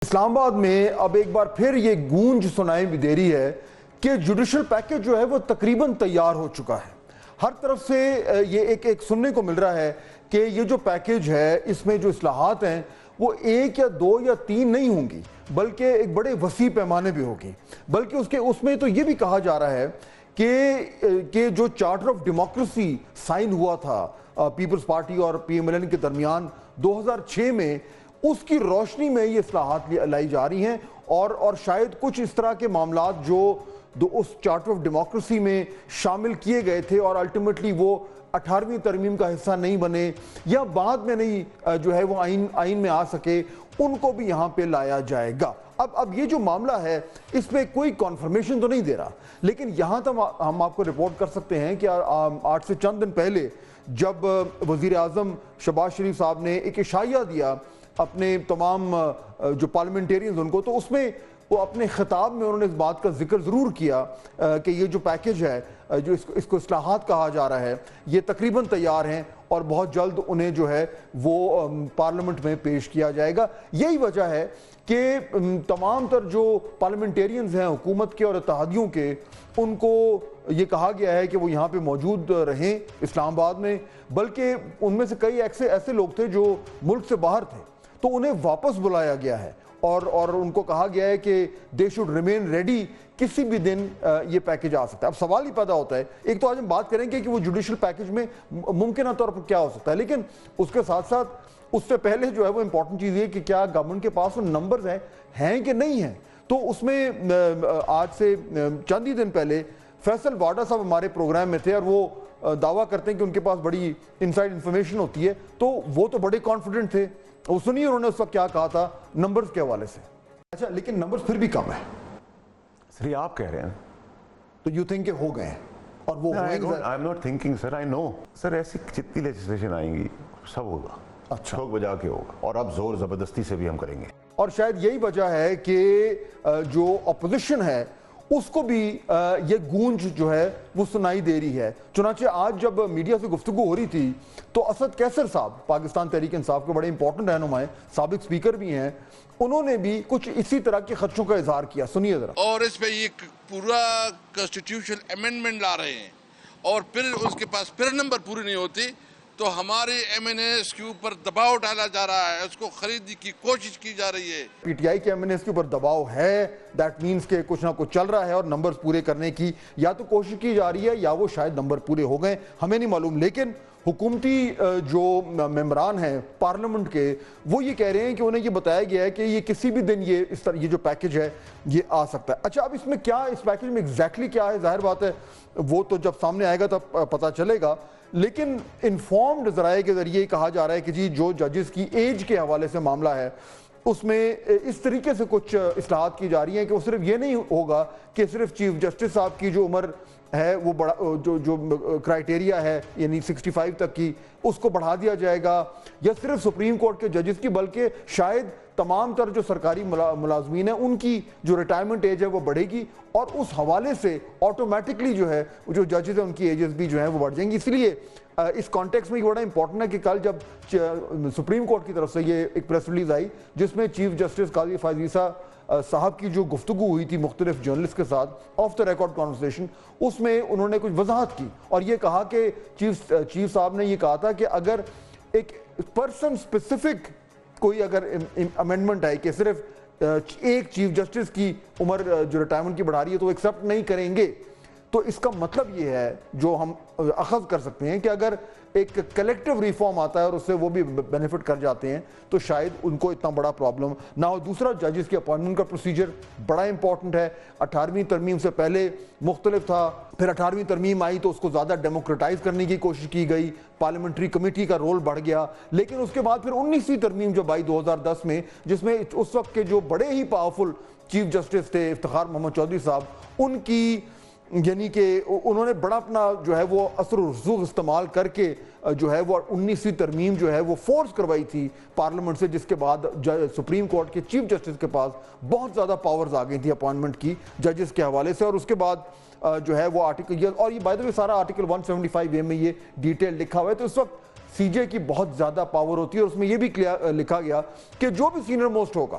اسلام آباد میں اب ایک بار پھر یہ گونج سنائی بھی دے رہی ہے کہ جوڈیشل پیکج جو ہے وہ تقریباً تیار ہو چکا ہے۔ ہر طرف سے یہ ایک سننے کو مل رہا ہے کہ یہ جو پیکج ہے اس میں جو اصلاحات ہیں وہ ایک یا دو یا تین نہیں ہوں گی بلکہ ایک بڑے وسیع پیمانے بھی ہوگی، بلکہ اس میں تو یہ بھی کہا جا رہا ہے کہ جو چارٹر آف ڈیموکریسی سائن ہوا تھا پیپلز پارٹی اور پی ایم ایل این کے درمیان 2006 میں، اس کی روشنی میں یہ اصلاحات لائی جا رہی ہیں اور شاید کچھ اس طرح کے معاملات جو اس چارٹر آف ڈیموکریسی میں شامل کیے گئے تھے اور الٹیمیٹلی وہ 18ویں ترمیم کا حصہ نہیں بنے یا بعد میں نہیں جو ہے وہ آئین میں آ سکے، ان کو بھی یہاں پہ لایا جائے گا۔ اب یہ جو معاملہ ہے اس میں کوئی کنفرمیشن تو نہیں دے رہا، لیکن یہاں تک ہم آپ کو رپورٹ کر سکتے ہیں کہ آج سے چند دن پہلے جب وزیر اعظم شہباز شریف صاحب نے ایک عشائیہ دیا اپنے تمام جو پارلیمنٹیرینز ان کو، تو اس میں وہ اپنے خطاب میں انہوں نے اس بات کا ذکر ضرور کیا کہ یہ جو پیکج ہے جو اس کو اصلاحات کہا جا رہا ہے یہ تقریباً تیار ہیں اور بہت جلد انہیں جو ہے وہ پارلیمنٹ میں پیش کیا جائے گا۔ یہی وجہ ہے کہ تمام تر جو پارلیمنٹیرینز ہیں حکومت کے اور اتحادیوں کے، ان کو یہ کہا گیا ہے کہ وہ یہاں پہ موجود رہیں اسلام آباد میں، بلکہ ان میں سے کئی ایسے لوگ تھے جو ملک سے باہر تھے تو انہیں واپس بلایا گیا ہے اور ان کو کہا گیا ہے کہ دے شوڈ ریمین ریڈی، کسی بھی دن یہ پیکج آ سکتا ہے۔ اب سوال ہی پیدا ہوتا ہے، ایک تو آج ہم بات کریں گے کہ وہ جوڈیشل پیکج میں ممکنہ طور پر کیا ہو سکتا ہے، لیکن اس کے ساتھ ساتھ اس سے پہلے جو ہے وہ امپورٹنٹ چیز یہ کہ کیا گورنمنٹ کے پاس وہ نمبرز ہیں کہ نہیں ہیں۔ تو اس میں آج سے چند ہی دن پہلے فیصل واڈا صاحب ہمارے پروگرام میں تھے اور وہ دعویٰ کرتے ہیں کہ ان کے پاس بڑی انسائیڈ انفارمیشن ہوتی ہے، تو وہ تو بڑے کانفیڈنٹ تھے۔ وہ سنیے انہوں نے اس وقت کیا کہا تھا نمبرز کے حوالے سے۔ اچھا، لیکن نمبرز پھر بھی کم ہیں۔ سر یہ آپ کہہ رہے ہیں تو یو تھنک کہ ہو گئے ہیں اور وہ ہوئیں گے؟ آئی ایم ناٹ تھنکنگ سر، آئی نو سر ایسی جتنی لیجسلیشن آئیں گی سب ہوگا، اچھا ٹھوک بجا کے ہوگا، اور اب زور زبردستی سے بھی ہم کریں گے۔ اور شاید یہی وجہ ہے کہ جو اپوزیشن ہے اس کو بھی یہ گونج جو ہے وہ سنائی دے رہی ہے۔ چنانچہ آج جب میڈیا سے گفتگو ہو رہی تھی تو اسد کیسر صاحب، پاکستان تحریک انصاف کے بڑے امپورٹنٹ رہنما ہیں، سابق سپیکر بھی ہیں، انہوں نے بھی کچھ اسی طرح کے خدشوں کا اظہار کیا۔ سنیے ذرا۔ اور اس پہ یہ پورا کانسٹیٹیوشن امینڈمنٹ لا رہے ہیں اور پھر اس کے پاس پھر نمبر پوری نہیں ہوتی تو ہمارے ایم این ایس کے اوپر دباؤ ڈالا جا رہا ہے، اس کو خریدنے کی کوشش کی جا رہی ہے۔ پی ٹی آئی کے ایم این ایس کے اوپر دباؤ ہے، دیٹ مینس کہ کچھ نہ کچھ چل رہا ہے اور نمبرز پورے کرنے کی یا تو کوشش کی جا رہی ہے یا وہ شاید نمبر پورے ہو گئے، ہمیں نہیں معلوم۔ لیکن حکومتی جو ممبران ہیں پارلیمنٹ کے، وہ یہ کہہ رہے ہیں کہ انہیں یہ بتایا گیا ہے کہ یہ کسی بھی دن یہ جو پیکج ہے یہ آ سکتا ہے۔ اچھا، اب اس میں کیا، اس پیکج میں ایگزیکٹلی کیا ہے، ظاہر بات ہے وہ تو جب سامنے آئے گا تب پتہ چلے گا، لیکن انفارمڈ ذرائع کے ذریعے کہا جا رہا ہے کہ جی جو ججز کی ایج کے حوالے سے معاملہ ہے اس میں اس طریقے سے کچھ اصلاحات کی جا رہی ہیں کہ وہ صرف یہ نہیں ہوگا کہ صرف چیف جسٹس صاحب کی جو عمر ہے وہ بڑا جو کرائیٹیریا ہے یعنی 65 تک کی، اس کو بڑھا دیا جائے گا، یا صرف سپریم کورٹ کے ججز کی، بلکہ شاید تمام تر جو سرکاری ملازمین ہیں ان کی جو ریٹائرمنٹ ایج ہے وہ بڑھے گی، اور اس حوالے سے آٹومیٹکلی جو ہے جو ججز ہیں ان کی ایجز بھی جو ہیں وہ بڑھ جائیں گی۔ اس لیے اس کانٹیکس میں یہ بڑا امپورٹنٹ ہے کہ کل جب سپریم کورٹ کی طرف سے یہ ایک پریس ریلیز آئی جس میں چیف جسٹس قاضی فائز عیسیٰ صاحب کی جو گفتگو ہوئی تھی مختلف جرنلسٹ کے ساتھ آف دا ریکارڈ کانورسیشن، اس میں انہوں نے کچھ وضاحت کی اور یہ کہا کہ چیف صاحب نے یہ کہا تھا کہ اگر ایک پرسن اسپیسیفک کوئی اگر امینڈمنٹ ہے کہ صرف ایک چیف جسٹس کی عمر جو ریٹائرمنٹ کی بڑھا رہی ہے تو وہ ایکسیپٹ نہیں کریں گے، تو اس کا مطلب یہ ہے جو ہم اخذ کر سکتے ہیں کہ اگر ایک کلیکٹیو ریفارم آتا ہے اور اس سے وہ بھی بینیفٹ کر جاتے ہیں تو شاید ان کو اتنا بڑا پرابلم نہ ہو۔ دوسرا، ججز کی اپوائنٹمنٹ کا پروسیجر بڑا امپورٹنٹ ہے۔ 18ویں ترمیم سے پہلے مختلف تھا، پھر 18ویں ترمیم آئی تو اس کو زیادہ ڈیموکریٹائز کرنے کی کوشش کی گئی، پارلیمنٹری کمیٹی کا رول بڑھ گیا، لیکن اس کے بعد پھر 19ویں ترمیم جو آئی 2010 میں، جس میں اس وقت کے جو بڑے ہی پاورفل چیف جسٹس تھے افتخار محمد چودھری صاحب، ان کی یعنی کہ انہوں نے بڑا اپنا جو ہے وہ اثر و رسوخ استعمال کر کے جو ہے وہ 19ویں ترمیم جو ہے وہ فورس کروائی تھی پارلیمنٹ سے، جس کے بعد سپریم کورٹ کے چیف جسٹس کے پاس بہت زیادہ پاورز آ گئی تھی اپوائنٹمنٹ کی ججز کے حوالے سے، اور اس کے بعد جو ہے وہ آرٹیکل، اور یہ بائی دا وے سارا آرٹیکل 175A میں یہ ڈیٹیل لکھا ہوا ہے۔ تو اس وقت سی جے کی بہت زیادہ پاور ہوتی ہے اور اس میں یہ بھی لکھا گیا کہ جو بھی سینئر موسٹ ہوگا